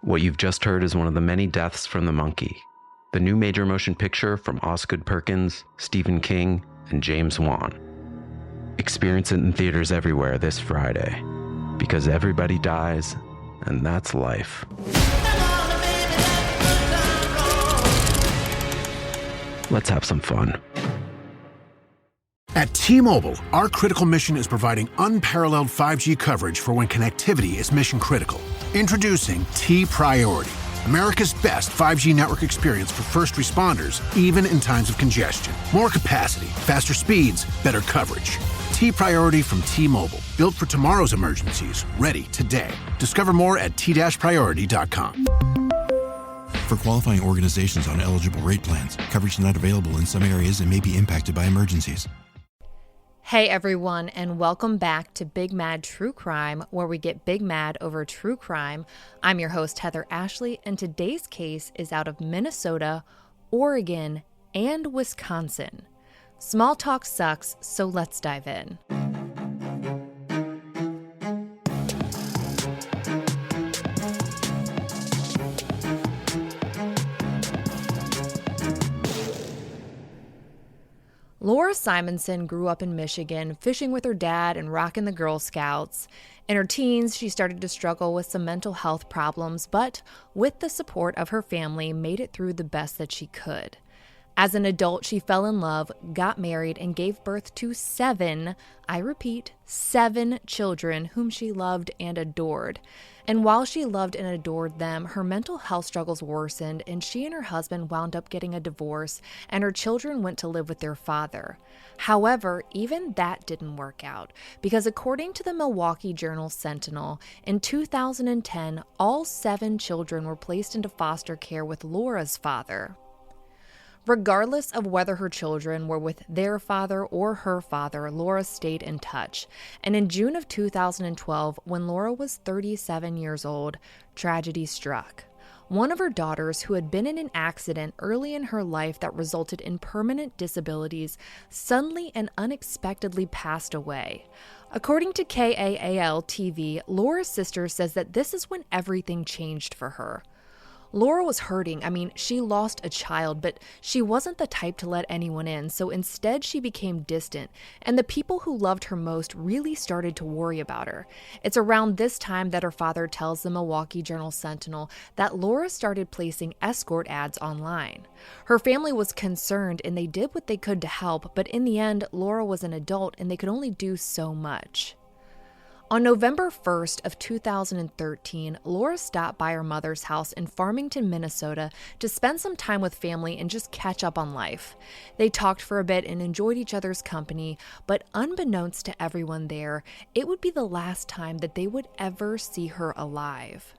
What you've just heard is one of the many deaths from the monkey, the new major motion picture from Osgood Perkins, Stephen King, and James Wan. Experience it in theaters everywhere this Friday, because everybody dies, and that's life. Let's have some fun. At T-Mobile, our critical mission is providing unparalleled 5G coverage for when connectivity is mission critical. Introducing T-Priority, America's best 5G network experience for first responders, even in times of congestion. More capacity, faster speeds, better coverage. T-Priority from T-Mobile, built for tomorrow's emergencies, ready today. Discover more at t-priority.com. For qualifying organizations on eligible rate plans, coverage not available in some areas and may be impacted by emergencies. Hey everyone, and welcome back to Big Mad True Crime, where we get big mad over true crime. I'm your host, Heather Ashley, and today's case is out of Minnesota, Oregon, and Wisconsin. Small talk sucks, so let's dive in. Laura Simonson grew up in Michigan, fishing with her dad and rocking the Girl Scouts. In her teens, she started to struggle with some mental health problems, but with the support of her family, made it through the best that she could. As an adult, she fell in love, got married, and gave birth to 7 children whom she loved and adored. And while she loved and adored them, her mental health struggles worsened, and she and her husband wound up getting a divorce, and her children went to live with their father. However, even that didn't work out, because according to the Milwaukee Journal-Sentinel, in 2010, all 7 children were placed into foster care with Laura's father. Regardless of whether her children were with their father or her father, Laura stayed in touch. And in June of 2012, when Laura was 37 years old, tragedy struck. One of her daughters, who had been in an accident early in her life that resulted in permanent disabilities, suddenly and unexpectedly passed away. According to KAAL TV, Laura's sister says that this is when everything changed for her. Laura was hurting. She lost a child, but she wasn't the type to let anyone in, so instead she became distant, and the people who loved her most really started to worry about her. It's around this time that her father tells the Milwaukee Journal-Sentinel that Laura started placing escort ads online. Her family was concerned, and they did what they could to help, but in the end, Laura was an adult, and they could only do so much. On November 1st of 2013, Laura stopped by her mother's house in Farmington, Minnesota to spend some time with family and just catch up on life. They talked for a bit and enjoyed each other's company, but unbeknownst to everyone there, it would be the last time that they would ever see her alive.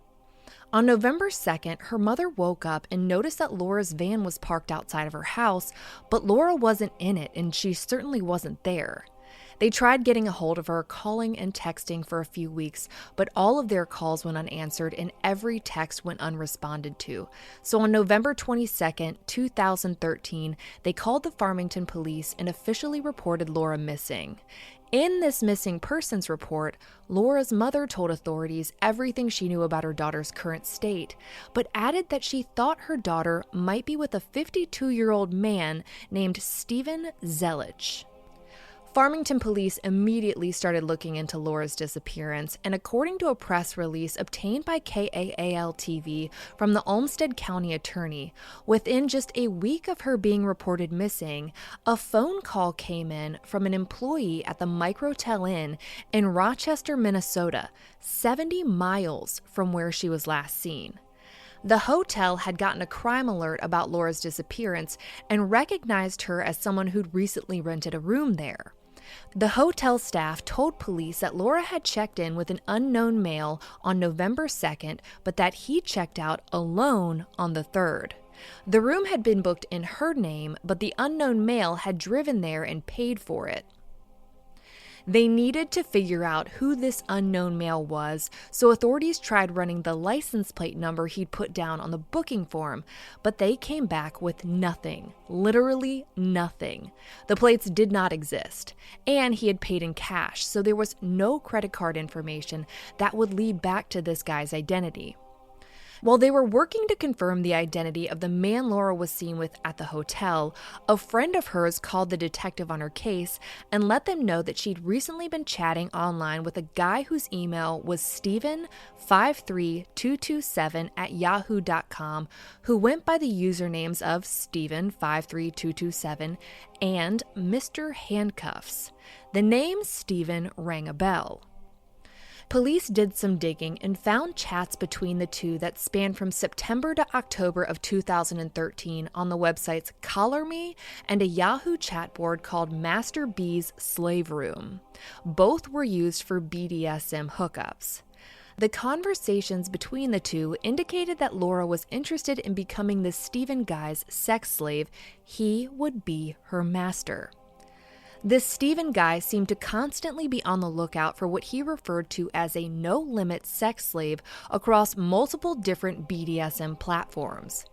On November 2nd, her mother woke up and noticed that Laura's van was parked outside of her house, but Laura wasn't in it, and she certainly wasn't there. They tried getting a hold of her, calling and texting for a few weeks, but all of their calls went unanswered and every text went unresponded to. So on November 22nd, 2013, they called the Farmington police and officially reported Laura missing. In this missing persons report, Laura's mother told authorities everything she knew about her daughter's current state, but added that she thought her daughter might be with a 52-year-old man named Steven Zelich. Farmington police immediately started looking into Laura's disappearance, and according to a press release obtained by KAAL TV from the Olmsted County Attorney, within just a week of her being reported missing, a phone call came in from an employee at the Microtel Inn in Rochester, Minnesota, 70 miles from where she was last seen. The hotel had gotten a crime alert about Laura's disappearance and recognized her as someone who'd recently rented a room there. The hotel staff told police that Laura had checked in with an unknown male on November 2nd, but that he checked out alone on the 3rd. The room had been booked in her name, but the unknown male had driven there and paid for it. They needed to figure out who this unknown male was, so authorities tried running the license plate number he'd put down on the booking form, but they came back with nothing, literally nothing. The plates did not exist, and he had paid in cash, so there was no credit card information that would lead back to this guy's identity. While they were working to confirm the identity of the man Laura was seen with at the hotel, a friend of hers called the detective on her case and let them know that she'd recently been chatting online with a guy whose email was Steven53227@yahoo.com, who went by the usernames of Steven53227 and Mr. Handcuffs. The name Steven rang a bell. Police did some digging and found chats between the two that spanned from September to October of 2013 on the websites Collar Me and a Yahoo chat board called Master B's Slave Room. Both were used for BDSM hookups. The conversations between the two indicated that Laura was interested in becoming the Steven guy's sex slave. He would be her master. This Steven guy seemed to constantly be on the lookout for what he referred to as a no-limit sex slave across multiple different BDSM platforms.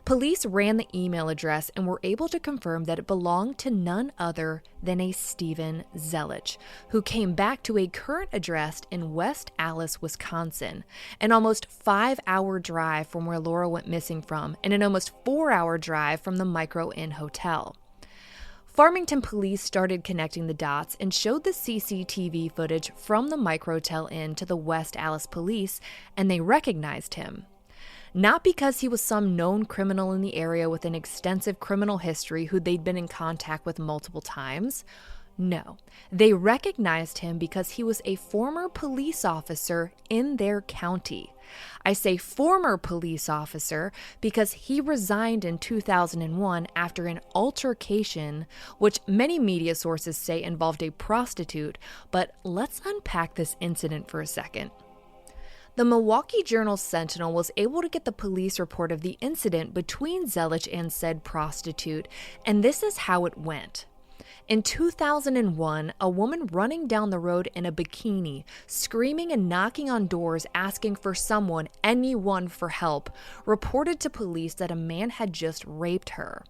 Police ran the email address and were able to confirm that it belonged to none other than a Steven Zelich, who came back to a current address in West Allis, Wisconsin, an almost 5-hour drive from where Laura went missing from, and an almost 4-hour drive from the Micro Inn Hotel. Farmington police started connecting the dots and showed the CCTV footage from the Microtel Inn to the West Allis police, and they recognized him. Not because he was some known criminal in the area with an extensive criminal history who they'd been in contact with multiple times. No, they recognized him because he was a former police officer in their county. I say former police officer because he resigned in 2001 after an altercation, which many media sources say involved a prostitute, but let's unpack this incident for a second. The Milwaukee Journal-Sentinel was able to get the police report of the incident between Zelich and said prostitute, and this is how it went. In 2001, a woman running down the road in a bikini, screaming and knocking on doors asking for someone, anyone for help, reported to police that a man had just raped her.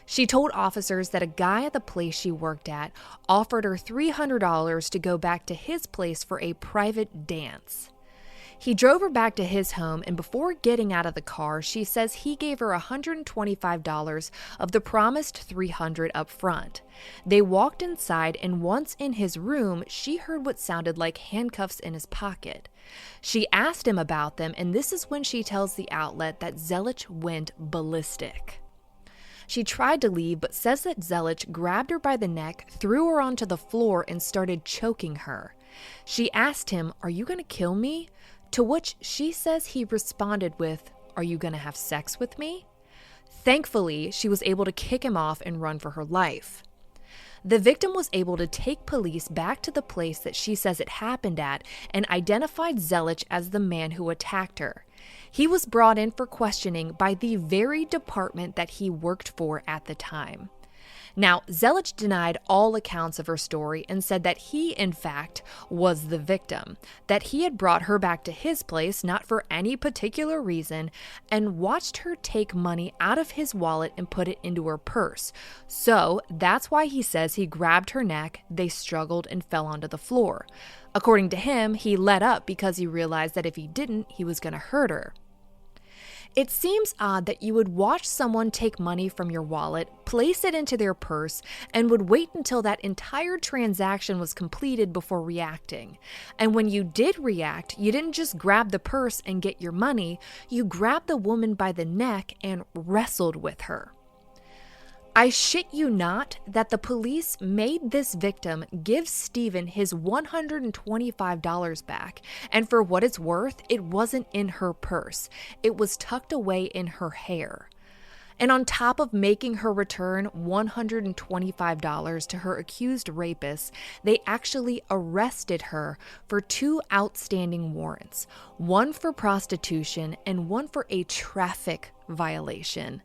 She told officers that a guy at the place she worked at offered her $300 to go back to his place for a private dance. He drove her back to his home, and before getting out of the car, she says he gave her $125 of the promised $300 up front. They walked inside, and once in his room, she heard what sounded like handcuffs in his pocket. She asked him about them, and this is when she tells the outlet that Zelich went ballistic. She tried to leave, but says that Zelich grabbed her by the neck, threw her onto the floor, and started choking her. She asked him, "Are you going to kill me?" To which she says he responded with, "Are you going to have sex with me?" Thankfully, she was able to kick him off and run for her life. The victim was able to take police back to the place that she says it happened at and identified Zelich as the man who attacked her. He was brought in for questioning by the very department that he worked for at the time. Now, Zelich denied all accounts of her story and said that he, in fact, was the victim, that he had brought her back to his place not for any particular reason, and watched her take money out of his wallet and put it into her purse. So that's why he says he grabbed her neck, they struggled, and fell onto the floor. According to him, he let up because he realized that if he didn't, he was going to hurt her. It seems odd that you would watch someone take money from your wallet, place it into their purse, and would wait until that entire transaction was completed before reacting. And when you did react, you didn't just grab the purse and get your money, you grabbed the woman by the neck and wrestled with her. I shit you not that the police made this victim give Steven his $125 back, and for what it's worth, it wasn't in her purse. It was tucked away in her hair. And on top of making her return $125 to her accused rapist, they actually arrested her for 2 outstanding warrants, one for prostitution and one for a traffic violation.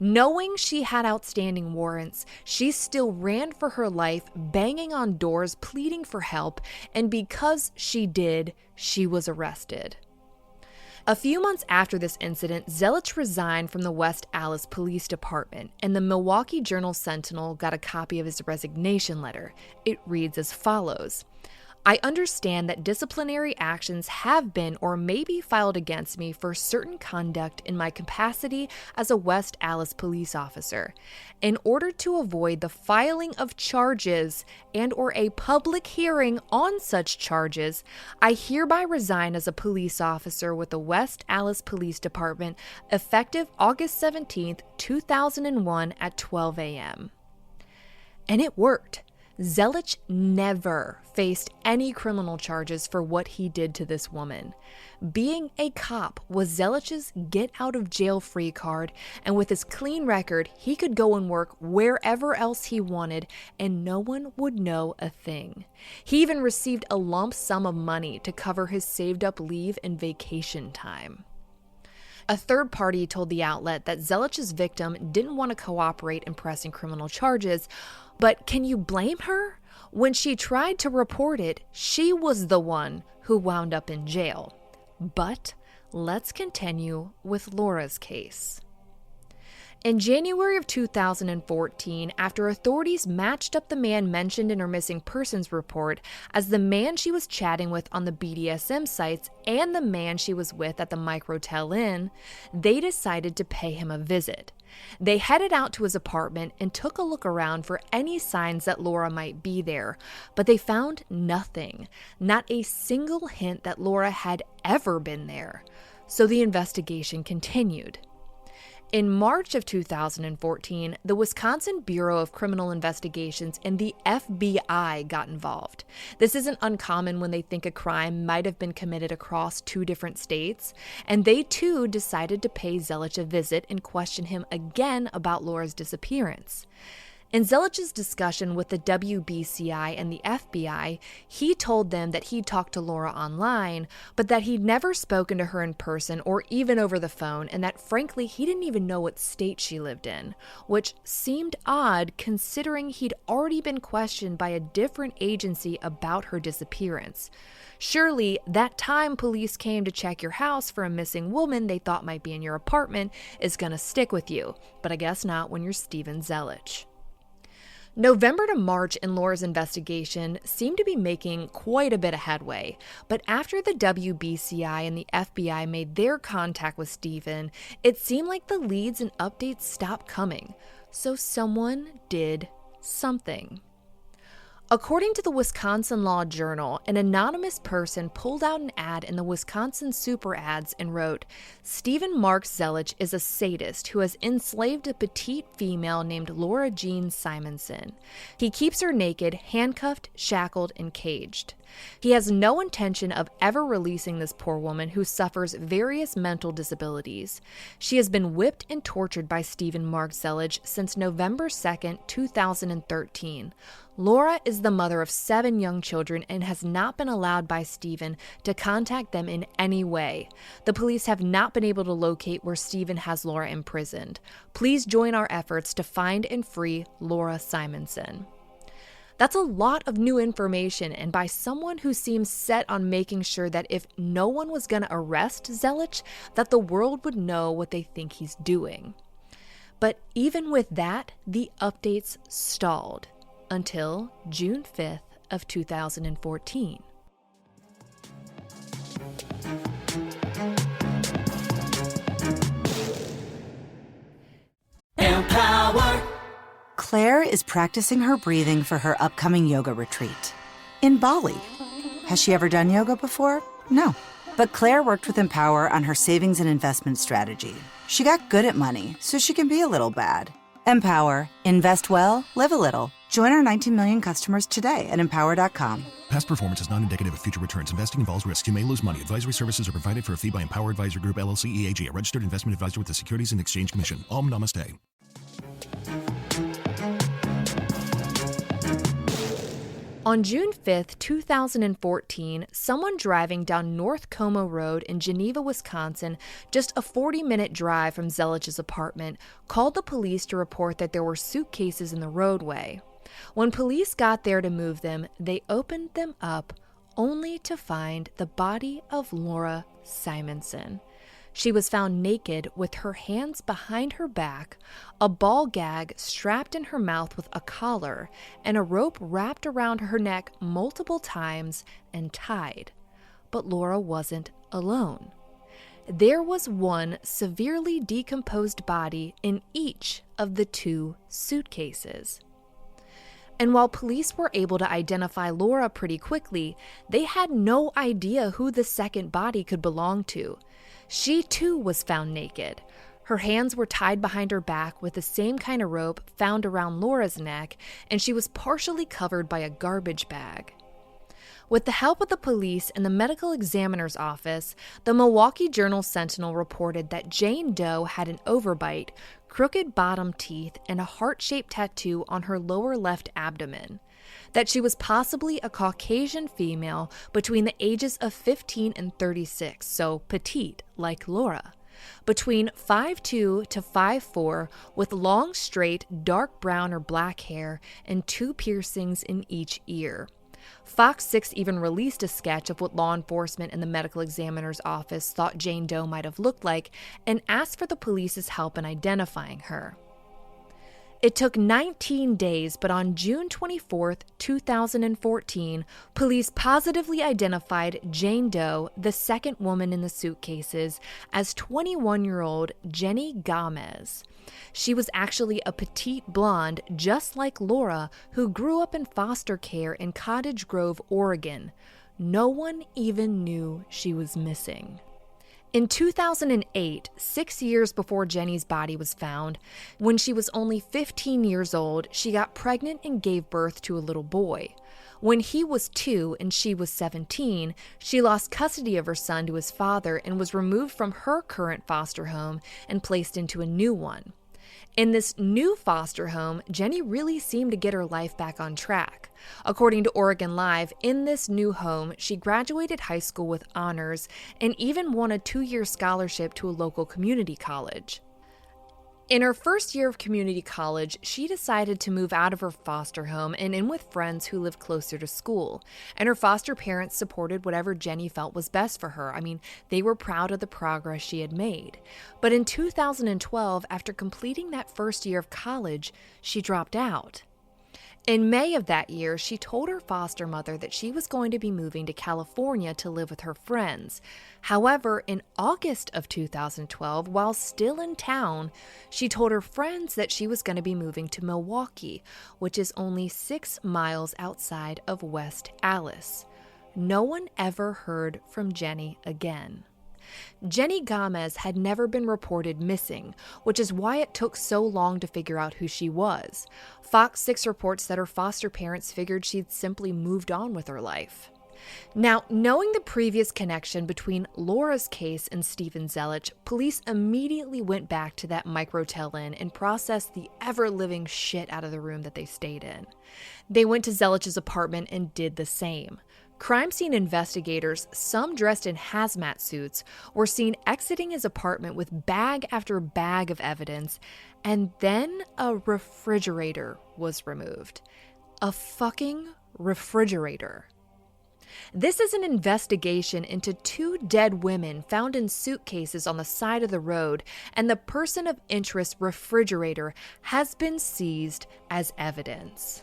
Knowing she had outstanding warrants, she still ran for her life, banging on doors, pleading for help, and because she did, she was arrested. A few months after this incident, Zelich resigned from the West Allis Police Department, and the Milwaukee Journal-Sentinel got a copy of his resignation letter. It reads as follows: I understand that disciplinary actions have been or may be filed against me for certain conduct in my capacity as a West Allis police officer. In order to avoid the filing of charges and or a public hearing on such charges, I hereby resign as a police officer with the West Allis Police Department effective August 17th, 2001 at 12 a.m. And it worked. Zelich never faced any criminal charges for what he did to this woman. Being a cop was Zelich's get-out-of-jail-free card, and with his clean record, he could go and work wherever else he wanted, and no one would know a thing. He even received a lump sum of money to cover his saved-up leave and vacation time. A third party told the outlet that Zelich's victim didn't want to cooperate in pressing criminal charges, but can you blame her? When she tried to report it, she was the one who wound up in jail. But let's continue with Laura's case. In January of 2014, after authorities matched up the man mentioned in her missing persons report as the man she was chatting with on the BDSM sites and the man she was with at the Microtel Inn, they decided to pay him a visit. They headed out to his apartment and took a look around for any signs that Laura might be there, but they found nothing, not a single hint that Laura had ever been there. So the investigation continued. In March of 2014, the Wisconsin Bureau of Criminal Investigations and the FBI got involved. This isn't uncommon when they think a crime might have been committed across two different states, and they too decided to pay Zelich a visit and question him again about Laura's disappearance. In Zelich's discussion with the WBCI and the FBI, he told them that he'd talked to Laura online, but that he'd never spoken to her in person or even over the phone, and that frankly he didn't even know what state she lived in, which seemed odd considering he'd already been questioned by a different agency about her disappearance. Surely, that time police came to check your house for a missing woman they thought might be in your apartment is gonna stick with you, but I guess not when you're Steven Zelich. November to March in Laura's investigation seemed to be making quite a bit of headway, but after the WBCI and the FBI made their contact with Steven, it seemed like the leads and updates stopped coming. So someone did something. According to the Wisconsin Law Journal, an anonymous person pulled out an ad in the Wisconsin Super Ads and wrote, "Stephen Mark Zelich is a sadist who has enslaved a petite female named Laura Jean Simonson. He keeps her naked, handcuffed, shackled, and caged. He has no intention of ever releasing this poor woman who suffers various mental disabilities. She has been whipped and tortured by Stephen Mark Zelich since November 2nd, 2013. Laura is the mother of 7 young children and has not been allowed by Stephen to contact them in any way. The police have not been able to locate where Stephen has Laura imprisoned. Please join our efforts to find and free Laura Simonson." That's a lot of new information, and by someone who seems set on making sure that if no one was going to arrest Zelich, that the world would know what they think he's doing. But even with that, the updates stalled until June 5th of 2014. Empower! Claire is practicing her breathing for her upcoming yoga retreat in Bali. Has she ever done yoga before? No. But Claire worked with Empower on her savings and investment strategy. She got good at money, so she can be a little bad. Empower. Invest well, live a little. Join our 19 million customers today at empower.com. Past performance is not indicative of future returns. Investing involves risks. You may lose money. Advisory services are provided for a fee by Empower Advisor Group, LLC, EAG, a registered investment advisor with the Securities and Exchange Commission. Om Namaste. On June 5th, 2014, someone driving down North Como Road in Geneva, Wisconsin, just a 40-minute drive from Zelich's apartment, called the police to report that there were suitcases in the roadway. When police got there to move them, they opened them up only to find the body of Laura Simonson. She was found naked with her hands behind her back, a ball gag strapped in her mouth with a collar, and a rope wrapped around her neck multiple times and tied. But Laura wasn't alone. There was one severely decomposed body in each of the 2 suitcases. And while police were able to identify Laura pretty quickly, they had no idea who the second body could belong to. She too was found naked. Her hands were tied behind her back with the same kind of rope found around Laura's neck, and she was partially covered by a garbage bag. With the help of the police and the medical examiner's office, the Milwaukee Journal-Sentinel reported that Jane Doe had an overbite, crooked bottom teeth, and a heart-shaped tattoo on her lower left abdomen. That she was possibly a Caucasian female between the ages of 15 and 36, so petite, like Laura. Between 5'2" to 5'4", with long, straight, dark brown or black hair and 2 piercings in each ear. Fox 6 even released a sketch of what law enforcement and the medical examiner's office thought Jane Doe might have looked like and asked for the police's help in identifying her. It took 19 days, but on June 24, 2014, police positively identified Jane Doe, the second woman in the suitcases, as 21-year-old Jenny Gamez. She was actually a petite blonde, just like Laura, who grew up in foster care in Cottage Grove, Oregon. No one even knew she was missing. In 2008, 6 years before Jenny's body was found, when she was only 15 years old, she got pregnant and gave birth to a little boy. When he was 2 and she was 17, she lost custody of her son to his father and was removed from her current foster home and placed into a new one. In this new foster home, Jenny really seemed to get her life back on track. According to Oregon Live, in this new home, she graduated high school with honors and even won a 2-year scholarship to a local community college. In her first year of community college, she decided to move out of her foster home and in with friends who lived closer to school. And her foster parents supported whatever Jenny felt was best for her. I mean, they were proud of the progress she had made. But in 2012, after completing that first year of college, she dropped out. In May of that year, she told her foster mother that she was going to be moving to California to live with her friends. However, in August of 2012, while still in town, she told her friends that she was going to be moving to Milwaukee, which is only 6 miles outside of West Allis. No one ever heard from Jenny again. Jenny Gamez had never been reported missing, which is why it took so long to figure out who she was. Fox 6 reports that her foster parents figured she'd simply moved on with her life. Now, knowing the previous connection between Laura's case and Stephen Zelich, police immediately went back to that microtel inn and processed the ever-living shit out of the room that they stayed in. They went to Zelich's apartment and did the same. Crime scene investigators, some dressed in hazmat suits, were seen exiting his apartment with bag after bag of evidence, and then a refrigerator was removed. A fucking refrigerator. This is an investigation into 2 dead women found in suitcases on the side of the road, and the person of interest refrigerator has been seized as evidence.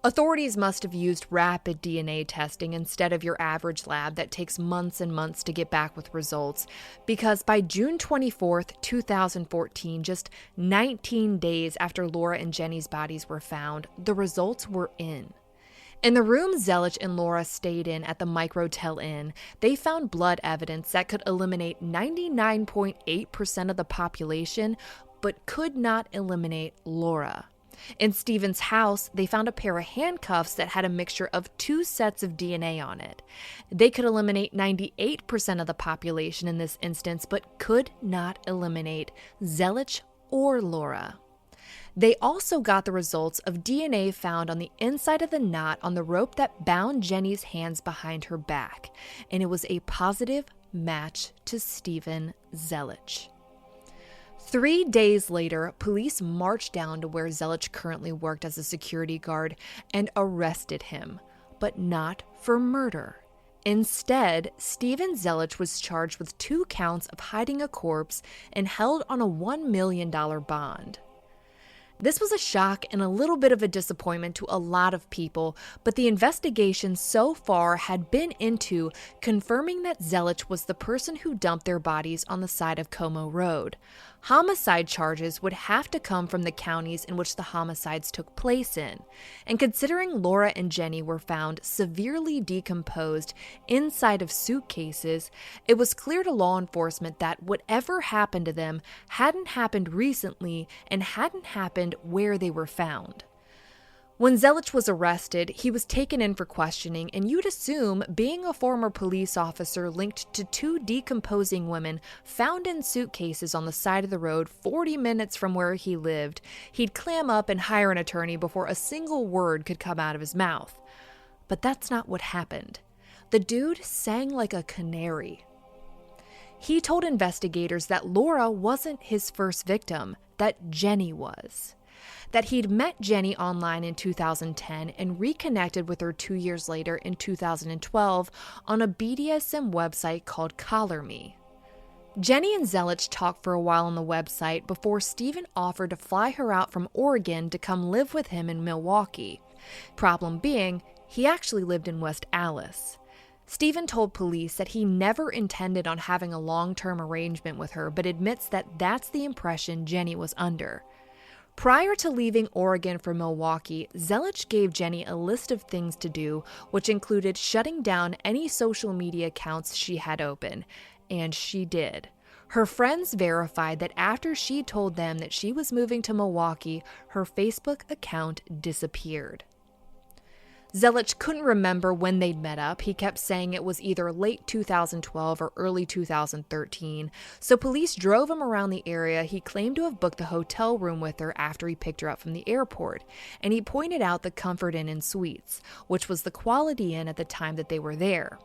Authorities must have used rapid DNA testing instead of your average lab that takes months and months to get back with results, because by June 24, 2014, just 19 days after Laura and Jenny's bodies were found, the results were in. In the room Zelich and Laura stayed in at the Microtel Inn, they found blood evidence that could eliminate 99.8% of the population, but could not eliminate Laura. In Stephen's house, they found a pair of handcuffs that had a mixture of 2 sets of DNA on it. They could eliminate 98% of the population in this instance, but could not eliminate Zelich or Laura. They also got the results of DNA found on the inside of the knot on the rope that bound Jenny's hands behind her back, and it was a positive match to Stephen Zelich. 3 days later, police marched down to where Zelich currently worked as a security guard and arrested him, but not for murder. Instead, Steven Zelich was charged with 2 counts of hiding a corpse and held on a $1 million bond. This was a shock and a little bit of a disappointment to a lot of people, but the investigation so far had been into confirming that Zelich was the person who dumped their bodies on the side of Como Road. Homicide charges would have to come from the counties in which the homicides took place in. And considering Laura and Jenny were found severely decomposed inside of suitcases, it was clear to law enforcement that whatever happened to them hadn't happened recently and hadn't happened where they were found. When Zelich was arrested, he was taken in for questioning, and you'd assume, being a former police officer linked to 2 decomposing women found in suitcases on the side of the road 40 minutes from where he lived, he'd clam up and hire an attorney before a single word could come out of his mouth. But that's not what happened. The dude sang like a canary. He told investigators that Laura wasn't his first victim, that Jenny was. That he'd met Jenny online in 2010 and reconnected with her 2 years later in 2012 on a BDSM website called Collar Me. Jenny and Zelich talked for a while on the website before Steven offered to fly her out from Oregon to come live with him in Milwaukee. Problem being, he actually lived in West Allis. Steven told police that he never intended on having a long-term arrangement with her, but admits that that's the impression Jenny was under. Prior to leaving Oregon for Milwaukee, Zelich gave Jenny a list of things to do, which included shutting down any social media accounts she had open, and she did. Her friends verified that after she told them that she was moving to Milwaukee, her Facebook account disappeared. Zelich couldn't remember when they'd met up. He kept saying it was either late 2012 or early 2013, so police drove him around the area. He claimed to have booked the hotel room with her after he picked her up from the airport, and he pointed out the Comfort Inn and Suites, which was the Quality Inn at the time that they were there.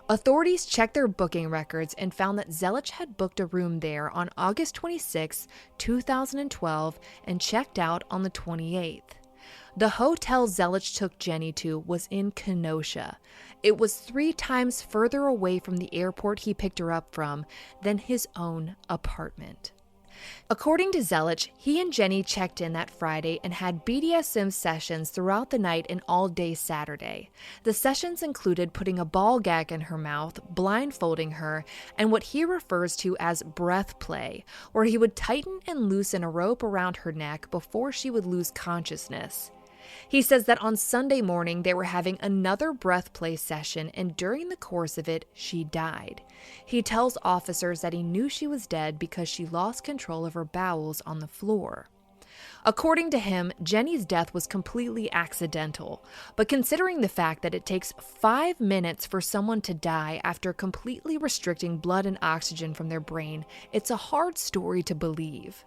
Authorities checked their booking records and found that Zelich had booked a room there on August 26, 2012, and checked out on the 28th. The hotel Zelich took Jenny to was in Kenosha. It was 3 times further away from the airport he picked her up from than his own apartment. According to Zelich, he and Jenny checked in that Friday and had BDSM sessions throughout the night and all day Saturday. The sessions included putting a ball gag in her mouth, blindfolding her, and what he refers to as breath play, where he would tighten and loosen a rope around her neck before she would lose consciousness. He says that on Sunday morning they were having another breath play session, and during the course of it, she died. He tells officers that he knew she was dead because she lost control of her bowels on the floor. According to him, Jenny's death was completely accidental, but considering the fact that it takes 5 minutes for someone to die after completely restricting blood and oxygen from their brain, it's a hard story to believe.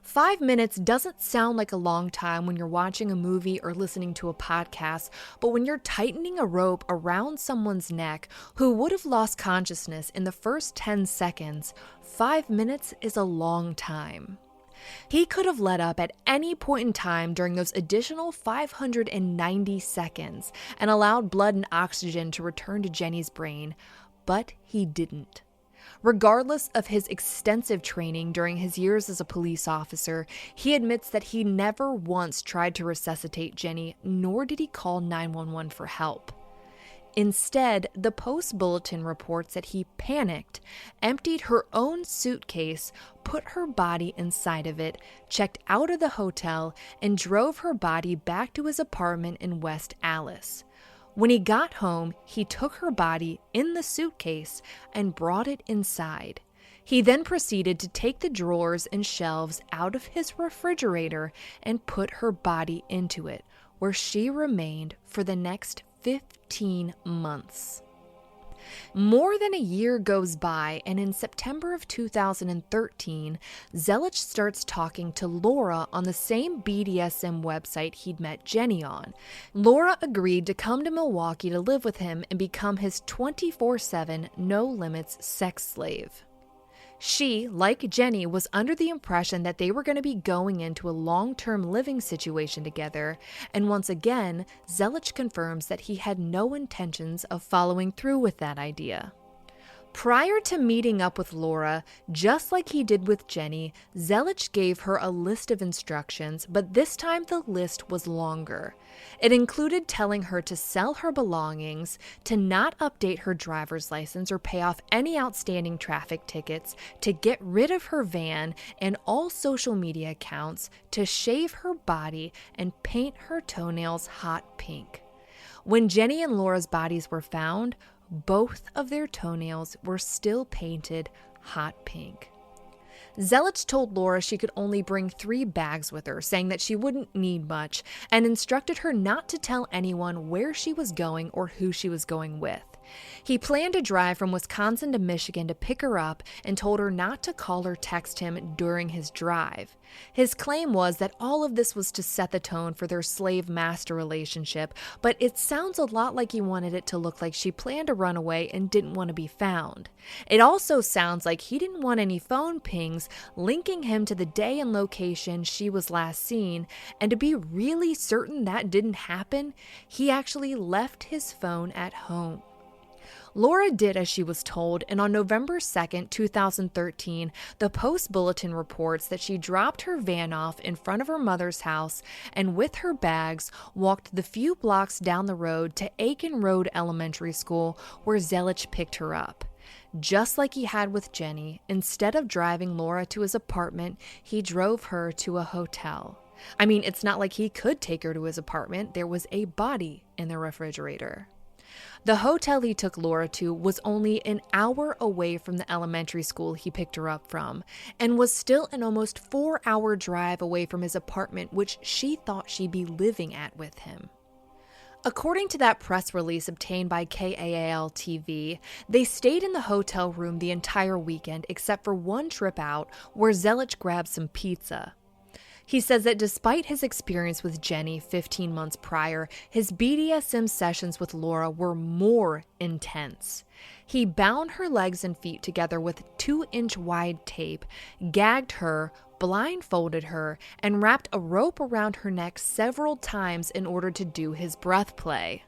5 minutes doesn't sound like a long time when you're watching a movie or listening to a podcast, but when you're tightening a rope around someone's neck who would have lost consciousness in the first 10 seconds, 5 minutes is a long time. He could have let up at any point in time during those additional 590 seconds and allowed blood and oxygen to return to Jenny's brain, but he didn't. Regardless of his extensive training during his years as a police officer, he admits that he never once tried to resuscitate Jenny, nor did he call 911 for help. Instead, the Post Bulletin reports that he panicked, emptied her own suitcase, put her body inside of it, checked out of the hotel, and drove her body back to his apartment in West Allis. When he got home, he took her body in the suitcase and brought it inside. He then proceeded to take the drawers and shelves out of his refrigerator and put her body into it, where she remained for the next 15 months. More than a year goes by, and in September of 2013, Zelich starts talking to Laura on the same BDSM website he'd met Jenny on. Laura agreed to come to Milwaukee to live with him and become his 24/7, no-limits sex slave. She, like Jenny, was under the impression that they were going to be going into a long-term living situation together, and once again, Zelich confirms that he had no intentions of following through with that idea. Prior to meeting up with Laura, just like he did with Jenny, Zelich gave her a list of instructions, but this time the list was longer. It included telling her to sell her belongings, to not update her driver's license or pay off any outstanding traffic tickets, to get rid of her van and all social media accounts, to shave her body, and paint her toenails hot pink. When Jenny and Laura's bodies were found, both of their toenails were still painted hot pink. Zelich told Laura she could only bring 3 bags with her, saying that she wouldn't need much, and instructed her not to tell anyone where she was going or who she was going with. He planned to drive from Wisconsin to Michigan to pick her up and told her not to call or text him during his drive. His claim was that all of this was to set the tone for their slave-master relationship, but it sounds a lot like he wanted it to look like she planned to run away and didn't want to be found. It also sounds like he didn't want any phone pings linking him to the day and location she was last seen, and to be really certain that didn't happen, he actually left his phone at home. Laura did as she was told, and on November 2nd, 2013, the Post-Bulletin reports that she dropped her van off in front of her mother's house and with her bags walked the few blocks down the road to Aiken Road Elementary School where Zelich picked her up. Just like he had with Jenny, instead of driving Laura to his apartment, he drove her to a hotel. I mean, it's not like he could take her to his apartment. There was a body in the refrigerator. The hotel he took Laura to was only an hour away from the elementary school he picked her up from, and was still an almost 4-hour drive away from his apartment, which she thought she'd be living at with him. According to that press release obtained by KAAL-TV, they stayed in the hotel room the entire weekend except for one trip out where Zelich grabbed some pizza. He says that despite his experience with Jenny 15 months prior, his BDSM sessions with Laura were more intense. He bound her legs and feet together with 2-inch wide tape, gagged her, blindfolded her, and wrapped a rope around her neck several times in order to do his breath play.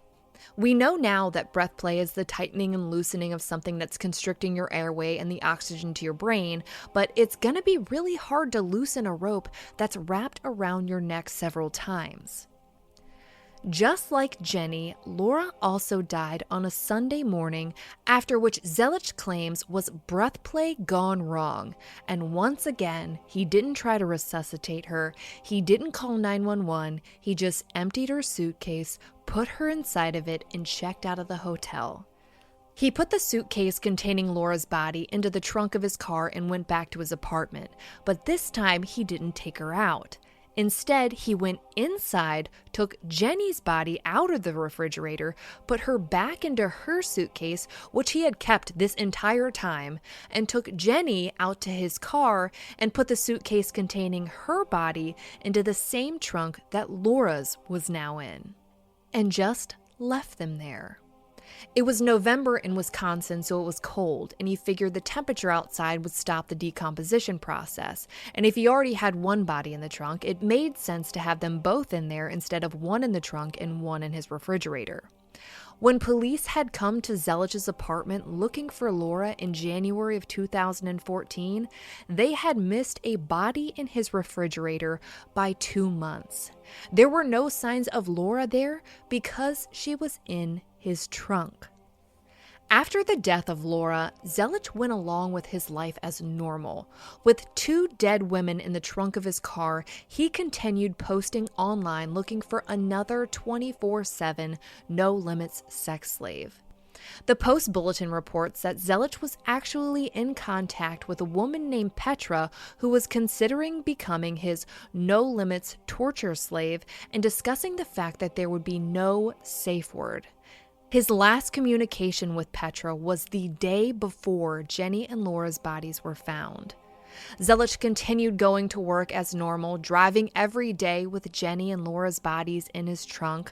We know now that breath play is the tightening and loosening of something that's constricting your airway and the oxygen to your brain, but it's going to be really hard to loosen a rope that's wrapped around your neck several times. Just like Jenny, Laura also died on a Sunday morning, after which Zelich claims was breath play gone wrong, and once again, he didn't try to resuscitate her, he didn't call 911, he just emptied her suitcase, put her inside of it, and checked out of the hotel. He put the suitcase containing Laura's body into the trunk of his car and went back to his apartment, but this time he didn't take her out. Instead, he went inside, took Jenny's body out of the refrigerator, put her back into her suitcase, which he had kept this entire time, and took Jenny out to his car and put the suitcase containing her body into the same trunk that Laura's was now in, and just left them there. It was November in Wisconsin, so it was cold, and he figured the temperature outside would stop the decomposition process. And if he already had one body in the trunk, it made sense to have them both in there instead of one in the trunk and one in his refrigerator. When police had come to Zelich's apartment looking for Laura in January of 2014, they had missed a body in his refrigerator by 2 months. There were no signs of Laura there because she was in his trunk. After the death of Laura, Zelich went along with his life as normal. With 2 dead women in the trunk of his car, he continued posting online looking for another 24/7, no-limits sex slave. The Post-Bulletin reports that Zelich was actually in contact with a woman named Petra who was considering becoming his no-limits torture slave and discussing the fact that there would be no safe word. His last communication with Petra was the day before Jenny and Laura's bodies were found. Zelich continued going to work as normal, driving every day with Jenny and Laura's bodies in his trunk,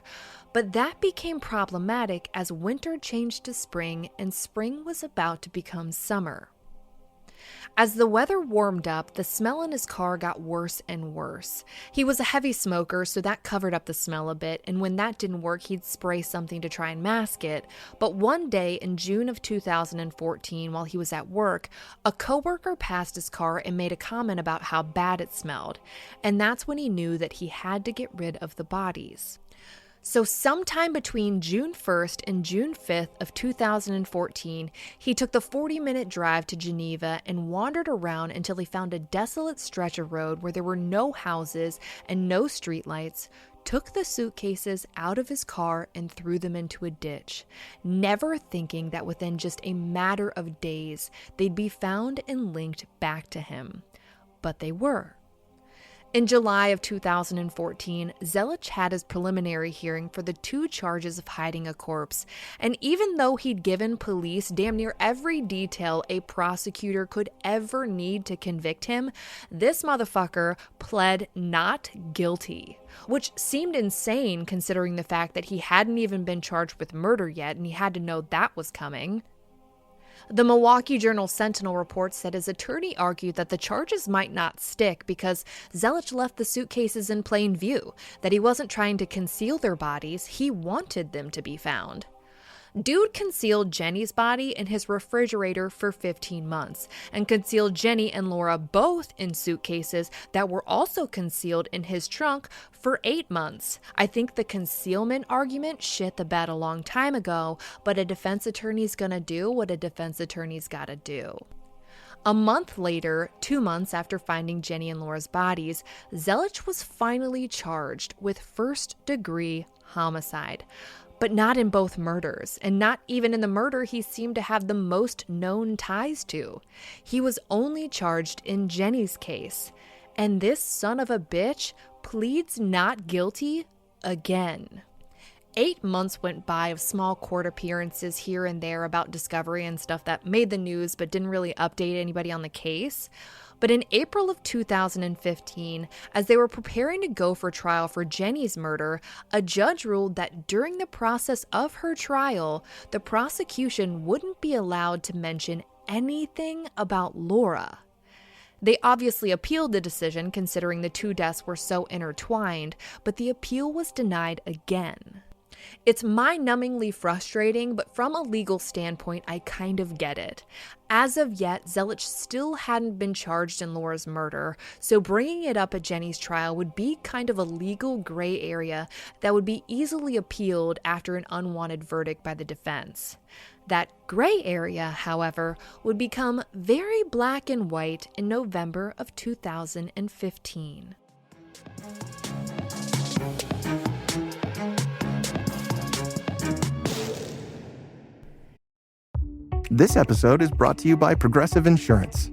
but that became problematic as winter changed to spring and spring was about to become summer. As the weather warmed up, the smell in his car got worse and worse. He was a heavy smoker, so that covered up the smell a bit, and when that didn't work, he'd spray something to try and mask it. But one day in June of 2014, while he was at work, a coworker passed his car and made a comment about how bad it smelled, and that's when he knew that he had to get rid of the bodies. So sometime between June 1st and June 5th of 2014, he took the 40-minute drive to Geneva and wandered around until he found a desolate stretch of road where there were no houses and no streetlights, took the suitcases out of his car and threw them into a ditch, never thinking that within just a matter of days, they'd be found and linked back to him. But they were. In July of 2014, Zelich had his preliminary hearing for the 2 charges of hiding a corpse, and even though he'd given police damn near every detail a prosecutor could ever need to convict him, this motherfucker pled not guilty, which seemed insane considering the fact that he hadn't even been charged with murder yet and he had to know that was coming. The Milwaukee Journal-Sentinel reports that his attorney argued that the charges might not stick because Zelich left the suitcases in plain view, that he wasn't trying to conceal their bodies, he wanted them to be found. Dude concealed Jenny's body in his refrigerator for 15 months and concealed Jenny and Laura both in suitcases that were also concealed in his trunk for 8 months. I think the concealment argument shit the bed a long time ago, but a defense attorney's gonna do what a defense attorney's gotta do. A month later, 2 months after finding Jenny and Laura's bodies, Zelich was finally charged with first-degree homicide. But not in both murders, and not even in the murder he seemed to have the most known ties to. He was only charged in Jenny's case, and this son of a bitch pleads not guilty again. 8 months went by of small court appearances here and there about discovery and stuff that made the news but didn't really update anybody on the case. But in April of 2015, as they were preparing to go for trial for Jenny's murder, a judge ruled that during the process of her trial, the prosecution wouldn't be allowed to mention anything about Laura. They obviously appealed the decision considering the 2 deaths were so intertwined, but the appeal was denied again. It's mind-numbingly frustrating, but from a legal standpoint, I kind of get it. As of yet, Zelich still hadn't been charged in Laura's murder, so bringing it up at Jenny's trial would be kind of a legal gray area that would be easily appealed after an unwanted verdict by the defense. That gray area, however, would become very black and white in November of 2015. This episode is brought to you by Progressive Insurance.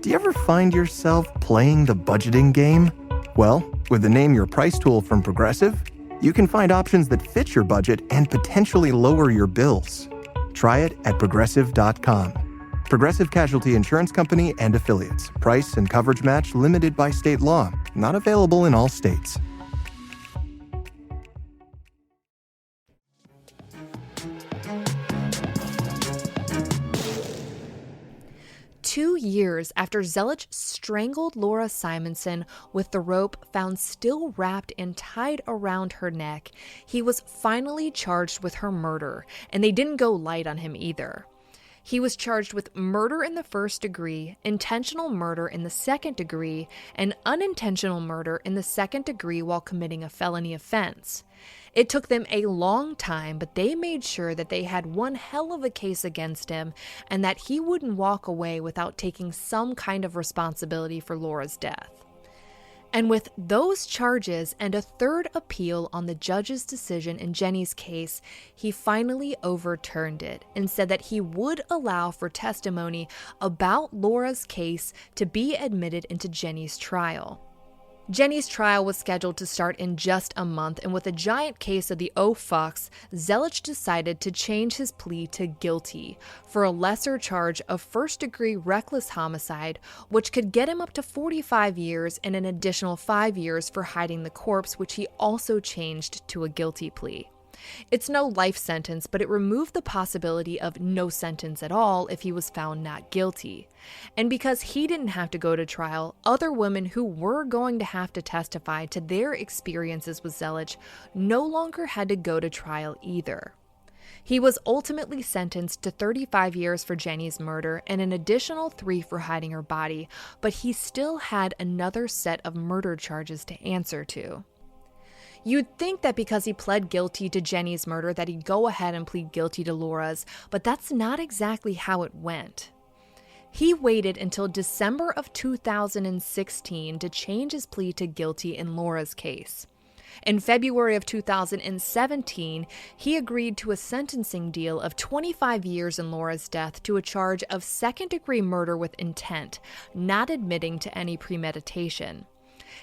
Do you ever find yourself playing the budgeting game? Well, with the Name Your Price tool from Progressive, you can find options that fit your budget and potentially lower your bills. Try it at Progressive.com. Progressive Casualty Insurance Company and Affiliates. Price and coverage match limited by state law. Not available in all states. 2 years after Zelich strangled Laura Simonson with the rope found still wrapped and tied around her neck, he was finally charged with her murder, and they didn't go light on him either. He was charged with murder in the first degree, intentional murder in the second degree, and unintentional murder in the second degree while committing a felony offense. It took them a long time, but they made sure that they had one hell of a case against him and that he wouldn't walk away without taking some kind of responsibility for Laura's death. And with those charges and a third appeal on the judge's decision in Jenny's case, he finally overturned it and said that he would allow for testimony about Laura's case to be admitted into Jenny's trial. Jenny's trial was scheduled to start in just a month, and with a giant case of the oh fucks, Zelich decided to change his plea to guilty for a lesser charge of first-degree reckless homicide, which could get him up to 45 years and an additional 5 years for hiding the corpse, which he also changed to a guilty plea. It's no life sentence, but it removed the possibility of no sentence at all if he was found not guilty. And because he didn't have to go to trial, other women who were going to have to testify to their experiences with Zelich no longer had to go to trial either. He was ultimately sentenced to 35 years for Jenny's murder and an additional 3 for hiding her body, but he still had another set of murder charges to answer to. You'd think that because he pled guilty to Jenny's murder that he'd go ahead and plead guilty to Laura's, but that's not exactly how it went. He waited until December of 2016 to change his plea to guilty in Laura's case. In February of 2017, he agreed to a sentencing deal of 25 years in Laura's death to a charge of second-degree murder with intent, not admitting to any premeditation.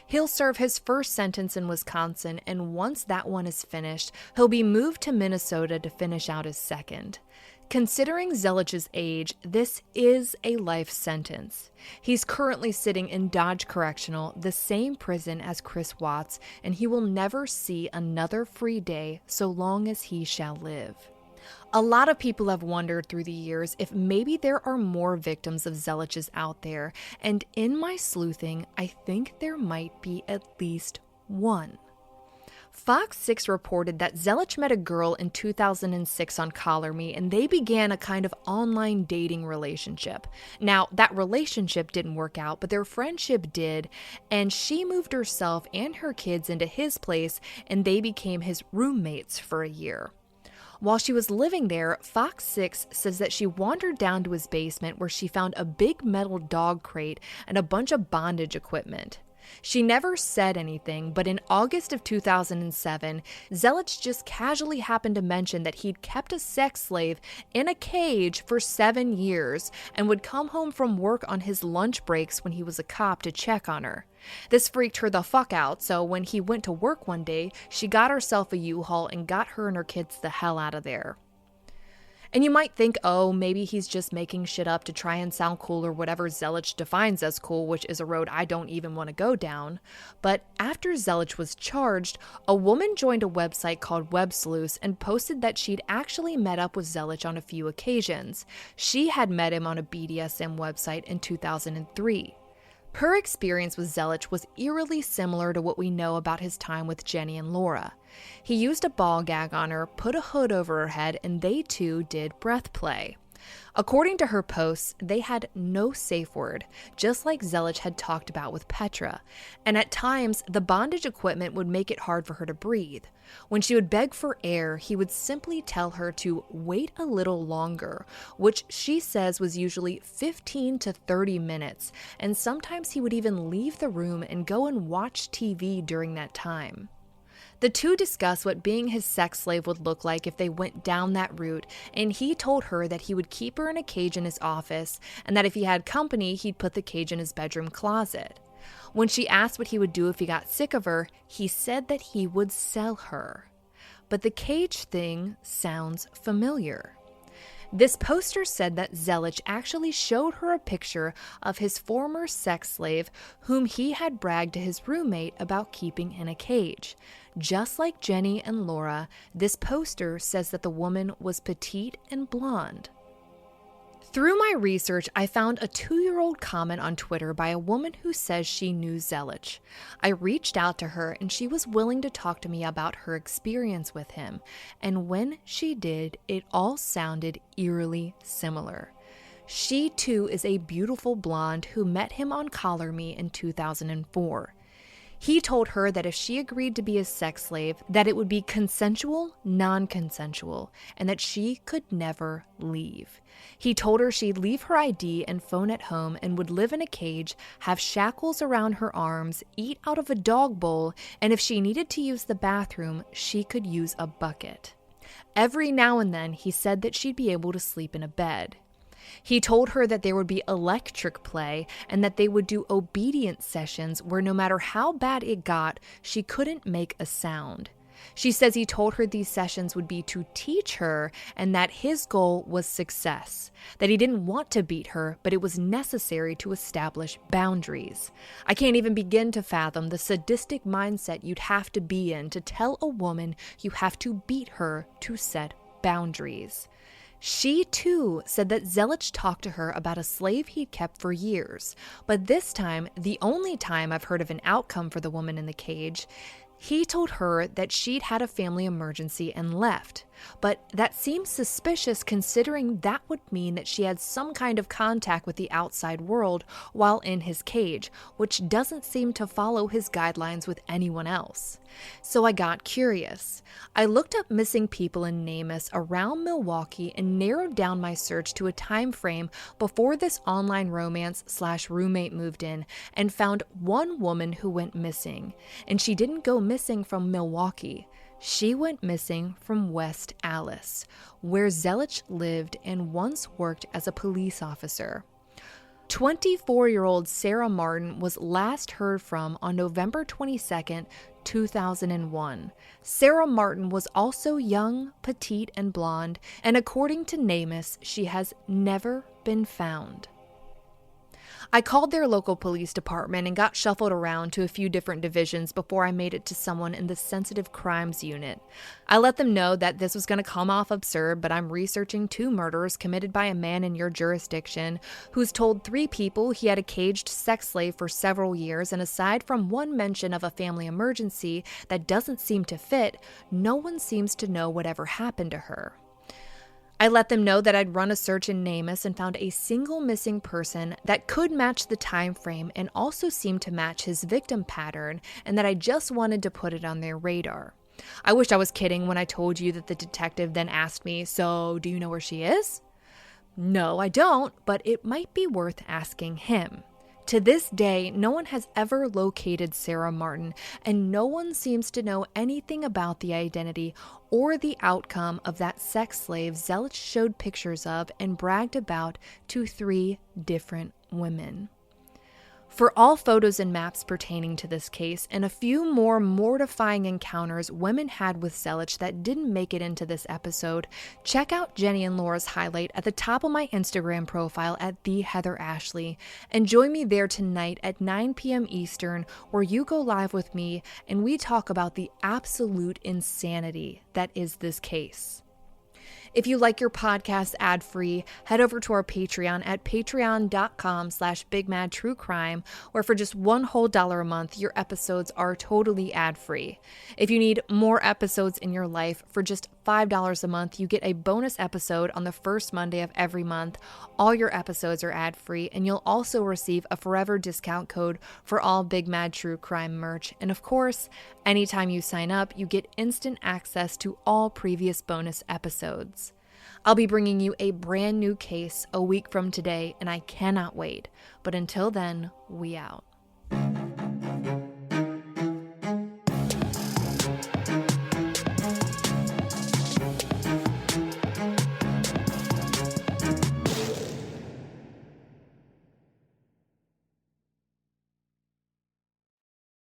He'll serve his first sentence in Wisconsin, and once that one is finished, he'll be moved to Minnesota to finish out his second. Considering Zelich's age, this is a life sentence. He's currently sitting in Dodge Correctional, the same prison as Chris Watts, and he will never see another free day so long as he shall live. A lot of people have wondered through the years if maybe there are more victims of Zelich's out there, and in my sleuthing, I think there might be at least one. Fox 6 reported that Zelich met a girl in 2006 on Collar Me, and they began a kind of online dating relationship. Now, that relationship didn't work out, but their friendship did, and she moved herself and her kids into his place, and they became his roommates for a year. While she was living there, Fox 6 says that she wandered down to his basement where she found a big metal dog crate and a bunch of bondage equipment. She never said anything, but in August of 2007, Zelich just casually happened to mention that he'd kept a sex slave in a cage for 7 years and would come home from work on his lunch breaks when he was a cop to check on her. This freaked her the fuck out, so when he went to work one day, she got herself a U-Haul and got her and her kids the hell out of there. And you might think, oh, maybe he's just making shit up to try and sound cool or whatever Zelich defines as cool, which is a road I don't even want to go down. But after Zelich was charged, a woman joined a website called Web Sleuths and posted that she'd actually met up with Zelich on a few occasions. She had met him on a BDSM website in 2003. Her experience with Zelich was eerily similar to what we know about his time with Jenny and Laura. He used a ball gag on her, put a hood over her head, and they too did breath play. According to her posts, they had no safe word, just like Zelich had talked about with Petra, and at times the bondage equipment would make it hard for her to breathe. When she would beg for air, he would simply tell her to wait a little longer, which she says was usually 15 to 30 minutes, and sometimes he would even leave the room and go and watch TV during that time. The two discussed what being his sex slave would look like if they went down that route, and he told her that he would keep her in a cage in his office, and that if he had company, he'd put the cage in his bedroom closet. When she asked what he would do if he got sick of her, he said that he would sell her. But the cage thing sounds familiar. This poster said that Zelich actually showed her a picture of his former sex slave whom he had bragged to his roommate about keeping in a cage. Just like Jenny and Laura, this poster says that the woman was petite and blonde. Through my research, I found a 2-year-old comment on Twitter by a woman who says she knew Zelich. I reached out to her and she was willing to talk to me about her experience with him. And when she did, it all sounded eerily similar. She too is a beautiful blonde who met him on Collar Me in 2004. He told her that if she agreed to be a sex slave, that it would be consensual, non-consensual, and that she could never leave. He told her she'd leave her ID and phone at home and would live in a cage, have shackles around her arms, eat out of a dog bowl, and if she needed to use the bathroom, she could use a bucket. Every now and then, he said that she'd be able to sleep in a bed. He told her that there would be electric play and that they would do obedience sessions where no matter how bad it got, she couldn't make a sound. She says he told her these sessions would be to teach her and that his goal was success, that he didn't want to beat her, but it was necessary to establish boundaries. I can't even begin to fathom the sadistic mindset you'd have to be in to tell a woman you have to beat her to set boundaries. She, too, said that Zelich talked to her about a slave he'd kept for years, but this time, the only time I've heard of an outcome for the woman in the cage, he told her that she'd had a family emergency and left. But that seems suspicious considering that would mean that she had some kind of contact with the outside world while in his cage, which doesn't seem to follow his guidelines with anyone else. So I got curious. I looked up missing people in Gamez around Milwaukee and narrowed down my search to a time frame before this online romance/roommate moved in and found one woman who went missing. And she didn't go missing from Milwaukee. She went missing from West Allis, where Zelich lived and once worked as a police officer. 24-year-old Sarah Martin was last heard from on November 22nd, 2001. Sarah Martin was also young, petite, and blonde, and according to Gamez, she has never been found. I called their local police department and got shuffled around to a few different divisions before I made it to someone in the sensitive crimes unit. I let them know that this was going to come off absurd, but I'm researching 2 murders committed by a man in your jurisdiction who's told 3 people he had a caged sex slave for several years, and aside from one mention of a family emergency that doesn't seem to fit, no one seems to know whatever happened to her. I let them know that I'd run a search in Gamez and found a single missing person that could match the time frame and also seemed to match his victim pattern, and that I just wanted to put it on their radar. I wish I was kidding when I told you that the detective then asked me, "So, do you know where she is?" No, I don't, but it might be worth asking him. To this day, no one has ever located Sarah Martin, and no one seems to know anything about the identity or the outcome of that sex slave Zelich showed pictures of and bragged about to 3 different women. For all photos and maps pertaining to this case and a few more mortifying encounters women had with Zelich that didn't make it into this episode, check out Jenny and Laura's highlight at the top of my Instagram profile at @TheHeatherAshley, and join me there tonight at 9 p.m. Eastern, where you go live with me and we talk about the absolute insanity that is this case. If you like your podcast ad-free, head over to our Patreon at patreon.com/BigMadTrueCrime, where for just $1 whole a month, your episodes are totally ad-free. If you need more episodes in your life, for just $5 a month, you get a bonus episode on the first Monday of every month. All your episodes are ad-free, and you'll also receive a forever discount code for all Big Mad True Crime merch. And of course, anytime you sign up, you get instant access to all previous bonus episodes. I'll be bringing you a brand new case a week from today, and I cannot wait. But until then, we out.